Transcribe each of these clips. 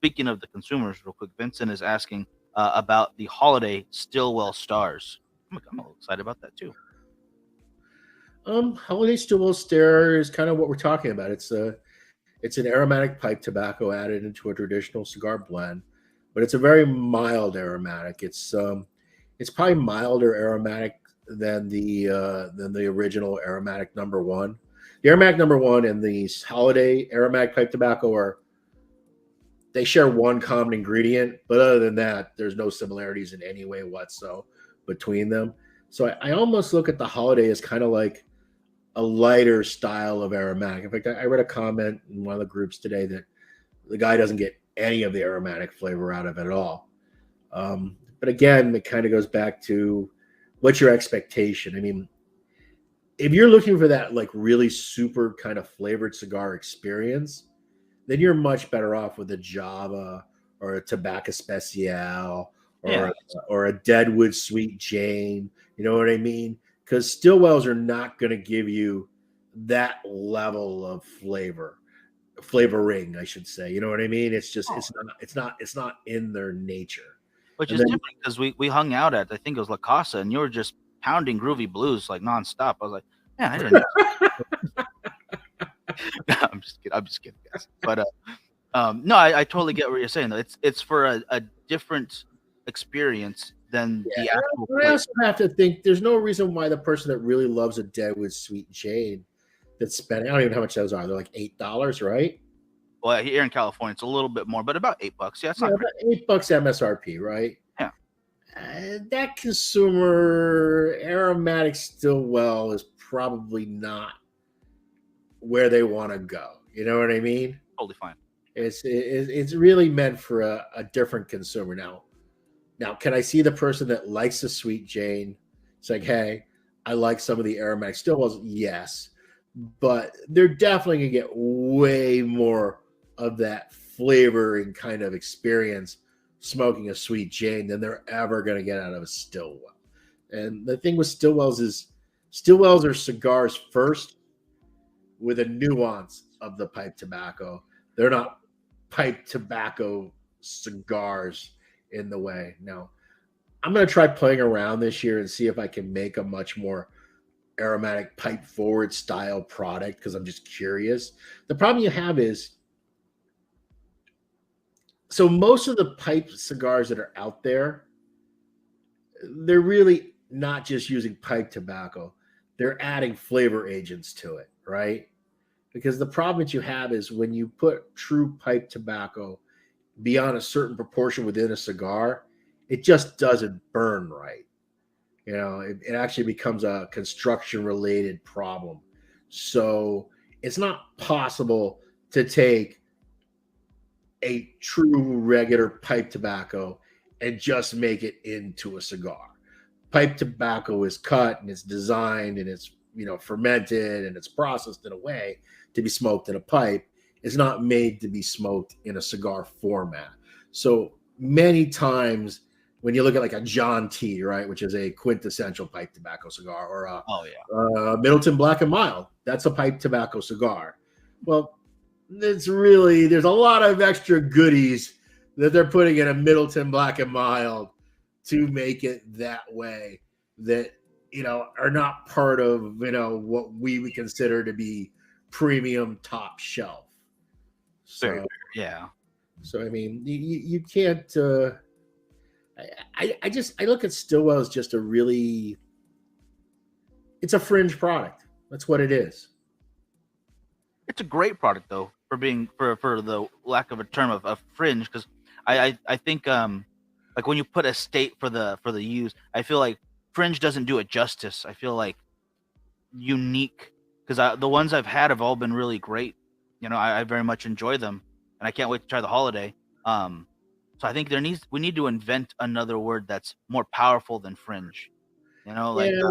speaking of the consumers, real quick, Vincent is asking about the holiday StillWell Stars. I'm a little excited about that too. Holiday StillWell Star is kind of what we're talking about. It's an aromatic pipe tobacco added into a traditional cigar blend, but it's a very mild aromatic. It's probably milder aromatic than the original aromatic number one. The aromatic number one and the holiday aromatic pipe tobacco they share one common ingredient, but other than that, there's no similarities in any way whatsoever between them. So I almost look at the holiday as kind of like a lighter style of aromatic. In fact, I read a comment in one of the groups today that the guy doesn't get any of the aromatic flavor out of it at all. But again, it kind of goes back to what's your expectation? I mean, if you're looking for that like really super kind of flavored cigar experience, then you're much better off with a Java or a Tobacco Especial Yeah, or a Deadwood Sweet Jane. You know what I mean? Because Stillwells are not going to give you that level of flavoring, I should say. You know what I mean? It's just it's not in their nature. which And is then different because we hung out at, I think it was La Casa, and you were just pounding groovy blues like nonstop. I was like, man, I didn't know. I'm just kidding. I'm just kidding, guys. But no, I totally get what you're saying. Though. It's for a different experience than yeah, the actual I flavor. also have to think there's no reason why the person that really loves a Deadwood Sweet Jane that's spending, I don't even know how much those are. They're like $8, right? Well, here in California, it's a little bit more, but about $8. Yeah, it's Yeah, not about crazy. $8 MSRP, right? Yeah, That consumer aromatic Stillwell is probably not where they want to go. You know what I mean? totally fine. It's really meant for a different consumer. Now, can I see the person that likes the Sweet Jane? It's like, hey, I like some of the aromatic Stillwells. Yes, but they're definitely gonna get way more of that flavoring kind of experience smoking a Sweet Jane than they're ever gonna get out of a Stillwell. And the thing with Stillwells is Stillwells are cigars first with a nuance of the pipe tobacco. They're not pipe tobacco cigars in the way. Now, I'm going to try playing around this year and see if I can make a much more aromatic pipe forward style product because I'm just curious. The problem you have is so most of the pipe cigars that are out there, they're really not just using pipe tobacco, they're adding flavor agents to it, right? Because the problem that you have is when you put true pipe tobacco beyond a certain proportion within a cigar, it just doesn't burn right. It actually becomes a construction related problem. So it's not possible to take a true regular pipe tobacco and just make it into a cigar. Pipe tobacco is cut and it's designed and it's fermented and it's processed in a way to be smoked in a pipe. It's not made to be smoked in a cigar format. So many times when you look at like a John T, right, which is a quintessential pipe tobacco cigar, or Oh yeah, a Middleton Black and Mild, that's a pipe tobacco cigar. Well, there's a lot of extra goodies that they're putting in a Middleton Black and Mild to make it that way that are not part of what we would consider to be premium top shelf. very So fair. Yeah, I mean you can't. I look at Stillwell as just it's a fringe product. That's what it is. it's a great product though for being for the lack of a term of fringe because I think like when you put a state for the use, I feel like fringe doesn't do it justice. I feel like unique because the ones I've had have all been really great. I very much enjoy them, and I can't wait to try the holiday. Um, so I think we need to invent another word that's more powerful than fringe. Like Yeah,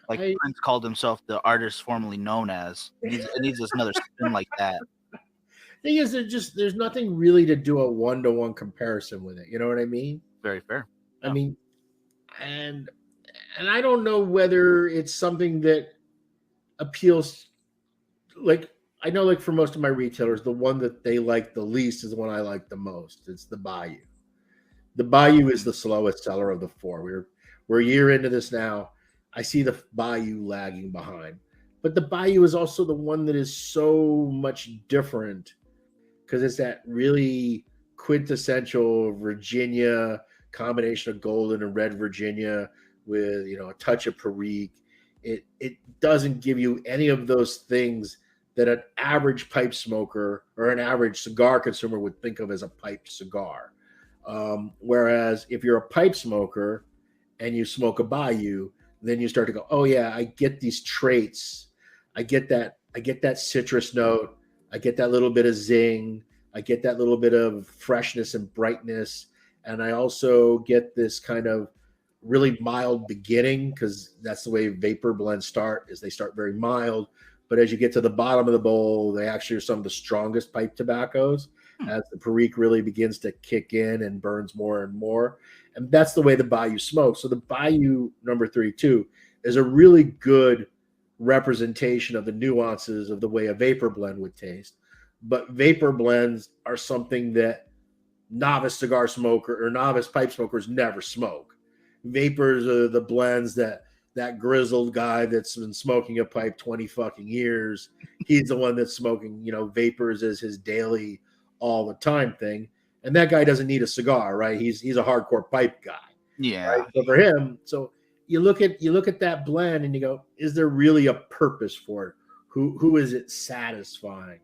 like I Prince called himself the artist formerly known as. It needs another spin like that. thing is there's nothing really to do a one-to-one comparison with it. You know what I mean? Very fair. I Yeah. mean, and I don't know whether it's something that appeals. Like I know, like for most of my retailers, the one that they like the least is the one I like the most. It's the Bayou. The Bayou is the slowest seller of the four. We're a year into this now. I see the Bayou lagging behind, but the Bayou is also the one that is so much different because it's that really quintessential Virginia combination of golden and red Virginia with a touch of Perique. It doesn't give you any of those things that an average pipe smoker or an average cigar consumer would think of as a pipe cigar. Whereas if you're a pipe smoker and you smoke a Bayou, then you start to go, oh yeah, I get these traits. I get that citrus note. I get that little bit of zing. I get that little bit of freshness and brightness. And I also get this kind of really mild beginning, because that's the way vapor blends start, is they start very mild. But as you get to the bottom of the bowl, they actually are some of the strongest pipe tobaccos as the Perique really begins to kick in and burns more and more. And that's the way the Bayou smokes. So the Bayou number 32 is a really good representation of the nuances of the way a vapor blend would taste. But vapor blends are something that novice cigar smoker or novice pipe smokers never smoke. Vapors are the blends that grizzled guy that's been smoking a pipe 20 fucking years, he's the one that's smoking, vapors as his daily all the time thing. And that guy doesn't need a cigar, right? He's a hardcore pipe guy. Yeah. Right? So for him, so you look at that blend and you go, is there really a purpose for it? Who is it satisfying?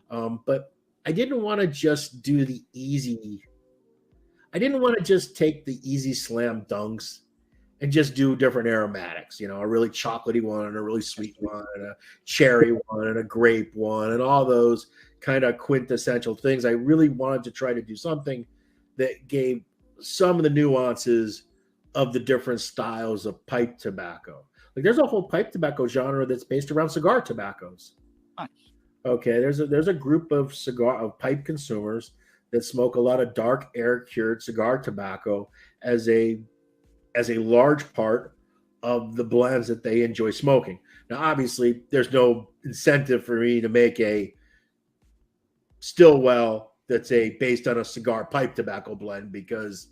But I didn't want to just do the easy. I didn't want to just take the easy slam dunks and just do different aromatics, a really chocolatey one and a really sweet one and a cherry one and a grape one and all those kind of quintessential things. I really wanted to try to do something that gave some of the nuances of the different styles of pipe tobacco. Like there's a whole pipe tobacco genre that's based around cigar tobaccos. Nice. Okay, there's a group of pipe consumers that smoke a lot of dark air cured cigar tobacco as a large part of the blends that they enjoy smoking. Now, obviously, there's no incentive for me to make a StillWell that's based on a cigar pipe tobacco blend, because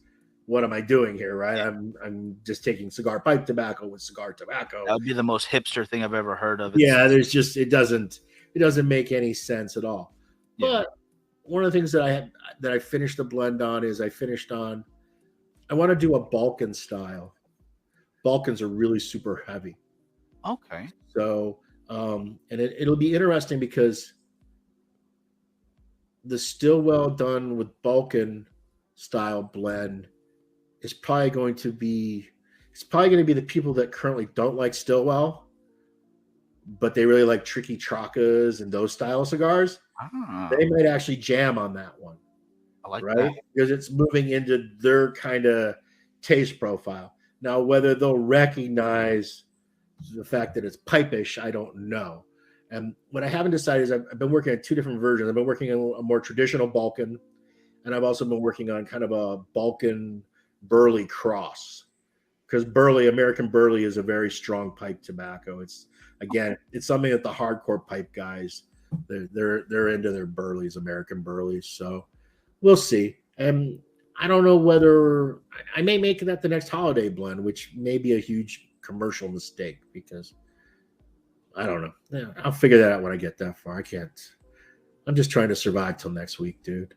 what am I doing here, right? I'm just taking cigar pipe tobacco with cigar tobacco. That would be the most hipster thing I've ever heard of. It doesn't make any sense at all. Yeah. But one of the things that I finished the blend on is I want to do a Balkan style. Balkans are really super heavy. Okay. So, and it'll be interesting because the StillWell done with Balkan style blend is probably going to be the people that currently don't like StillWell, but they really like tricky Trocas and those style cigars. They might actually jam on that one. I like right? that. Because it's moving into their kind of taste profile. Now, whether they'll recognize the fact that it's pipish, I don't know. And what I haven't decided is I've been working on two different versions. I've been working on a more traditional Balkan, and I've also been working on kind of a Balkan Burley cross. Because American Burley is a very strong pipe tobacco. It's something that the hardcore pipe guys, they're into their Burleys, American Burleys. So we'll see. And I don't know whether I may make that the next holiday blend, which may be a huge commercial mistake, because I don't know. Yeah, I'll figure that out when I get that far. I can't. I'm just trying to survive till next week, dude.